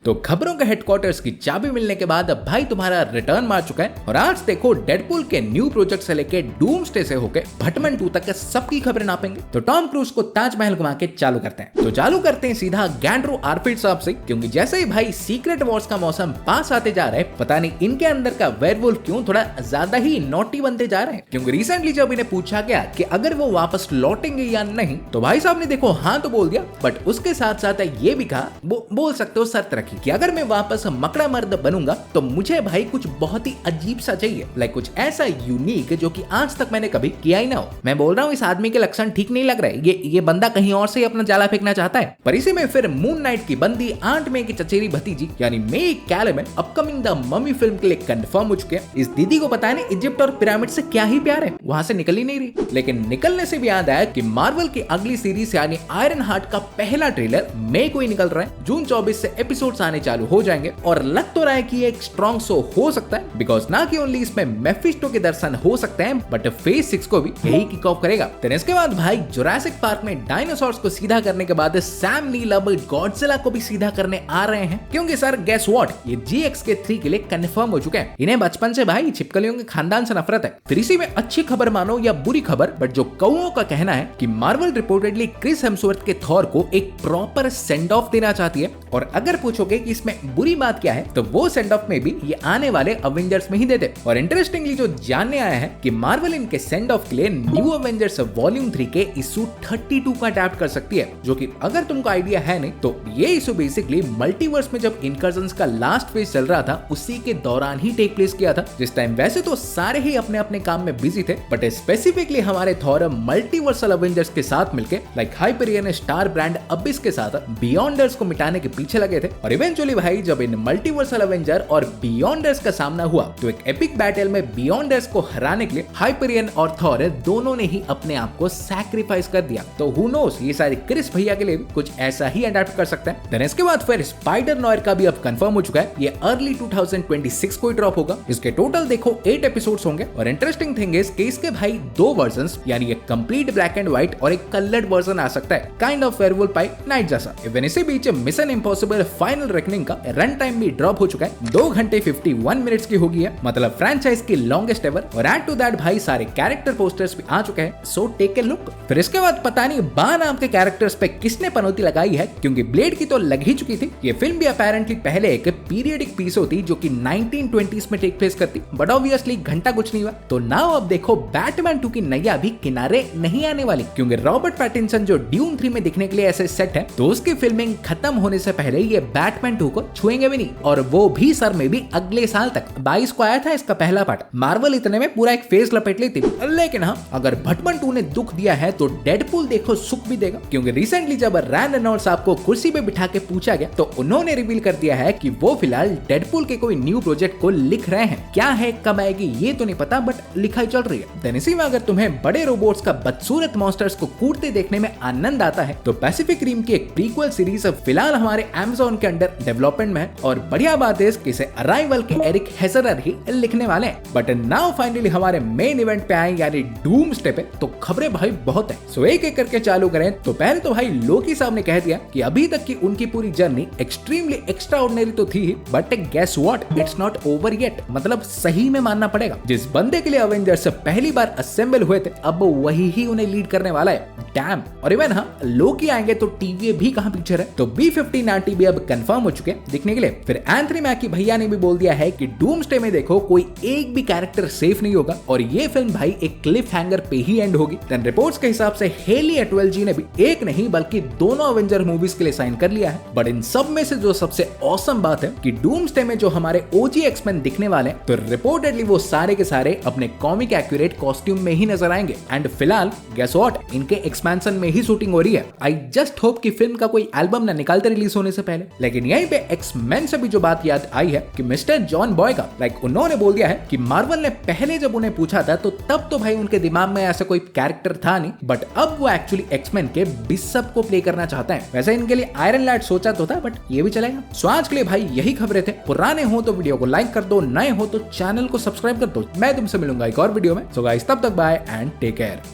तो खबरों के हेडक्वार्टर्स की चाबी मिलने के बाद अब भाई तुम्हारा रिटर्न मार चुका है और आज देखो डेडपूल के न्यू प्रोजेक्ट से लेके डूम्सडे से होके भटमन 2 तक के सबकी खबरें नापेंगे। तो टॉम क्रूज को ताजमहल घुमा के चालू करते हैं। तो चालू करते हैं सीधा गैंड्रो आर्फिड साहब से, क्योंकि जैसे ही भाई सीक्रेट वॉर्स का मौसम पास आते जा रहा है, पता नहीं इनके अंदर का वेयरवुल्फ क्यों थोड़ा ज्यादा ही नॉटी बनते जा रहे हैं। क्योंकि रिसेंटली जब इन्हें पूछा गया कि अगर वो वापस लौटेंगे या नहीं, तो भाई साहब ने देखो हाँ तो बोल दिया, बट उसके साथ साथ ये भी कहा, बोल सकते हो शर्त रखी कि अगर मैं वापस मकड़ा मर्द बनूंगा तो मुझे भाई कुछ बहुत ही अजीब सा चाहिए, लाइक कुछ ऐसा यूनिक जो कि आज तक मैंने कभी किया ही ना हो। मैं बोल रहा हूँ इस आदमी के लक्षण ठीक नहीं लग रहे, ये बंदा कहीं और से अपना जाला फेंकना चाहता है। पर इसी में फिर मून नाइट की बंदी आंट मे की चचेरी भतीजी यानी May Calum upcoming the mummy film के लिए कंफर्म हो चुके हैं। इस दीदी को पता नहीं इजिप्ट और पिरामिड से क्या ही प्यार है, वहां से निकल ही नहीं रही। लेकिन निकलने से भी याद आया कि मार्वल की अगली सीरीज यानी आयरन हार्ट का पहला ट्रेलर मई को ही निकल रहा है। जून 24 से एपिसोड्स आने चालू हो जाएंगे और लग तो रहा है कि ये एक स्ट्रॉन्ग शो हो सकता है, बिकॉज ना कि ओनली इसमें मेफिस्टो के दर्शन हो सकते हैं, बट फेज 6 को भी यही किक ऑफ करेगा। तो इसके बाद भाई जुरासिक पार्क में डायनासोर्स को सीधा करने के बाद सैम नील अब गॉडजिला को भी सीधा करने आ रहे हैं, क्योंकि सर गेस व्हाट, ये GXK3 के लिए कंफर्म हो चुके हैं। इन्हें बचपन से भाई छिपकलियों के खानदान से नफरत है। फिर इसी में अच्छी खबर मानो या बुरी खबर, बट जो कौओं का कहना है कि मार्वल रिपोर्टेडली क्रिस हेम्सवर्थ के थॉर को एक प्रॉपर सेंड ऑफ देना चाहती है। और अगर पूछोगे कि इसमें बुरी बात क्या है, तो वो सेंड ऑफ में भी ये आने वाले अवेंजर्स में ही देते। और इंटरेस्टिंगली जो जानने आया है कि मार्वल इनके सेंड ऑफ के लिए न्यू अवेंजर्स वॉल्यूम 3 के इशू 32 का अडैप्ट कर सकती है, जो कि अगर तुमको आइडिया है नहीं तो ये इशू बेसिकली मल्टीवर्स में जब इनकर्जन्स का लास्ट फेज चल रहा था उसी के दौरान ही टेक प्लेस किया था। जिस टाइम वैसे तो सारे ही अपने अपने काम में बिजी थे, बट स्पेसिफिकली हमारे थॉर मल्टीवर्सल अवेंजर्स के साथ मिलके like Hyperion star brand Abish के साथ बियॉन्डर्स को मिटाने के पीछे लगे थे। और इवेंचुअली भाई जब इन मल्टीवर्सल अवेंजर और बियॉन्डर्स का सामना हुआ तो एक एपिक बैटल में बियॉन्डर्स को हराने के लिए हाइपरियन और थॉर दोनों ने ही अपने आप को सैक्रिफाइस कर दिया। तो हु नोस, ये सारे क्रिस भैया के लिए भी कुछ ऐसा ही अडैप्ट कर सकते हैं। देन इसके बाद फिर स्पाइडर नॉयर का भी अब कंफर्म हो चुका है, ये अर्ली 2026 को ही ड्रॉप होगा। इसके टोटल देखो 8 एपिसोड्स होंगे। और इंटरेस्टिंग थिंग इज कि इसके भाई 2 वर्जन्स यानी एक कंप्लीट ब्लैक एंड व्हाइट और एक कलर्ड वर्जन आ सकता है, kind of werewolf by night जैसा। इवन इसी बीच मिशन इंपॉसिबल फाइनल रेकनिंग का रन टाइम भी ड्रॉप हो चुका है, 2 घंटे 51 मिनट्स की होगी है, मतलब फ्रेंचाइज की लॉन्गेस्ट एवर। और एड टू दैट भाई सारे कैरेक्टर पोस्टर्स भी आ चुके हैं, सो टेक ए लुक। फिर इसके बाद पता नहीं बा नाम के कैरेक्टर्स पे किसने पनौती लगाई है, क्योंकि ब्लेड की तो लग ही चुकी थी। ये फिल्म भी अपेरेंटली पहले एक पीरियडिक पीस होती जो कि 1920s में टेक प्लेस करती, बट ऑब्वियसली घंटा कुछ नहीं हुआ। तो नाउ अब देखो बैटमैन 2 की नैया भी किनारे नहीं आने वाली, क्योंकि रॉबर्ट पैटिंसन जो ड्यून 3 में दिखने के लिए ऐसे सेट है, तो उसकी फिल्मिंग खत्म होने से पहले ये बैटमैन 2 को छुएंगे भी नहीं, और वो भी सर में भी अगले साल तक। 22 को आया था इसका पहला पार्ट। मार्वल इतने में पूरा एक फेज लपेट लेती। लेकिन हाँ, अगर भटमन 2 ने दुख दिया है तो डेडपूल देखो सुख भी देगा, क्योंकि रिसेंटली जब रैन रेनॉल्ड्स साहब को कुर्सी पे बिठा के पूछा गया तो उन्होंने रिवील कर दिया है कि वो फिलहाल डेडपूल के कोई न्यू प्रोजेक्ट को लिख रहे हैं। क्या है, कब आएगी ये तो नहीं पता, बट लिखाई चल रही है। देन इसी में अगर तुम्हें बड़े रोबोट्स का बदसूरत मॉन्स्टर्स को कूटते देखने में आनंद आता है तो पैसिफिक रिम की एक प्रीक्वल सीरीज फिलहाल हमारे Amazon के अंडर डेवलपमेंट में है। और बढ़िया बात है कि इसे अराइवल के एरिक हेजरर ही लिखने वाले हैं। बट नाउ फाइनली हमारे मेन इवेंट पे आए यानी डूम्सडे पे, तो खबरें भाई बहुत है, सो एक एक करके चालू करें। तो पहले तो भाई लोकी साहब ने कह दिया कि अभी तक की उनकी पूरी जर्नी एक्सट्रीमली एक्स्ट्राऑर्डिनरी तो थी ही, but guess what, it's not over yet. मतलब सही में मानना पड़ेगा, जिस बंदे के लिए अवेंजर्स पहली बार असेंबल हुए थे अब वही ही उन्हें लीड करने वाला है। डैम। और इवन हाँ, लोकी आएंगे तो टीवी भी कहां पिक्चर है, तो B-15 आंटी भी अब कंफर्म हो चुके हैं दिखने के लिए। फिर एंथनी मैकी भैया ने भी बोल दिया है कि डूम्सडे में देखो कोई एक भी कैरेक्टर सेफ नहीं होगा और ये फिल्म भाई एक क्लिफ हैंगर पे ही एंड होगी। देन रिपोर्ट्स के हिसाब से हेली अटवेल जी ने भी एक नहीं बल्कि दोनों अवेंजर मूवीज के लिए साइन कर लिया है। बट इन सब में से जो सबसे ऑसम बात है कि डूम्सडे में जो हमारे OG एक्समैन दिखने वाले हैं, तो रिपोर्टेडली वो सारे के सारे अपने कॉमिक एक्यूरेट कॉस्ट्यूम में ही नजर आएंगे। एंड फिलहाल गेस व्हाट, इनके एक्सपेंशन में ही शूटिंग हो रही है। आई जस्ट होप कि फिल्म का कोई एल्बम ना निकालते रिलीज होने से पहले। लेकिन यहीं पे एक्समैन से भी जो बात याद आई है कि मिस्टर जॉन बॉयगा, लाइक उन्होंने बोल दिया है कि मार्वल ने पहले जब उन्हें पूछा था तो तब तो भाई उनके दिमाग में ऐसा कोई कैरेक्टर था नहीं, बट अब वो एक्चुअली एक्समैन के बिशप को प्ले करना चाहता है। वैसे इनके लिए आयरन लैड सोचा तो था, बट ये भी चलेगा। सो आज के लिए भाई यही खबरें थे। पुराने हो तो वीडियो को लाइक कर दो, नए हो तो चैनल को सब्सक्राइब कर दो। मैं तुमसे मिलूंगा एक और वीडियो में। सो गाइस, तब तक बाय एंड टेक केयर।